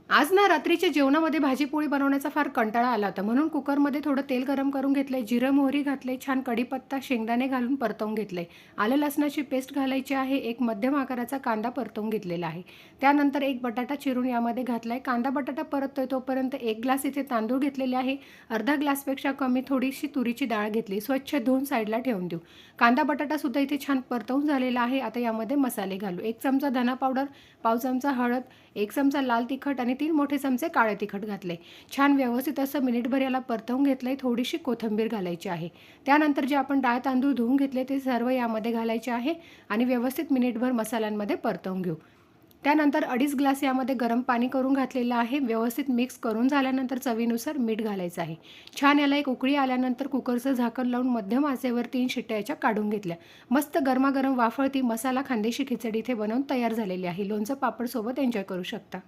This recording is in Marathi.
आज ना रात्रीच्या जेवणामध्ये भाजी-पोळी बनवण्याचा फार कंटाळा आला होता. म्हणून कुकरमध्ये थोडं तेल गरम करून घेतलंय, जिरं, मोहरी घातले, छान कढीपत्ता, शेंगदाणे घालून परतवून घेतलंय. आलं लसणाची पेस्ट घालायची आहे. एक मध्यम आकाराचा कांदा परतवून घेतलेला आहे. त्यानंतर एक बटाटा चिरून यामध्ये घातलाय. कांदा बटाटा परततोय तोपर्यंत 1 ग्लास इथे तांदूळ घेतलेले आहे. अर्धा ग्लासपेक्षा कमी थोडीशी तुरीची डाळ घेतली. स्वच्छ धुवून साईडला ठेवून देऊ. कांदा बटाटा सुद्धा इथे छान परतवून झालेला आहे. आता यामध्ये मसाले घालू. 1 चमचा धना पावडर, पाव चमचा हळद, 1 चमचा लाल तिखट आणि 3 मोठे चमचे काळे तिखट घातले. छान व्यवस्थित असं मिनिटभर याला परतवून घेतलंय. थोडीशी कोथिंबीर घालायची आहे. त्यानंतर जे आपण डाळ तांदूळ धुवून घेतले ते सर्व यामध्ये घालायचे आहे आणि व्यवस्थित मिनिटभर मसाल्यांमध्ये परतवून घेऊ. त्यानंतर 2.5 ग्लास यामध्ये गरम पाणी करून घातलेलं आहे. व्यवस्थित मिक्स करून झाल्यानंतर चवीनुसार मीठ घालायचं आहे. छान याला एक उकळी आल्यानंतर कुकरचं झाकण लावून मध्यम आचेवर 3 शिट्ट्या याच्या काढून घेतल्या. मस्त गरमागरम वाफळती मसाला खानदेशी खिचडी इथे बनवून तयार झालेली आहे. लोणचं पापड सोबत एन्जॉय करू शकता.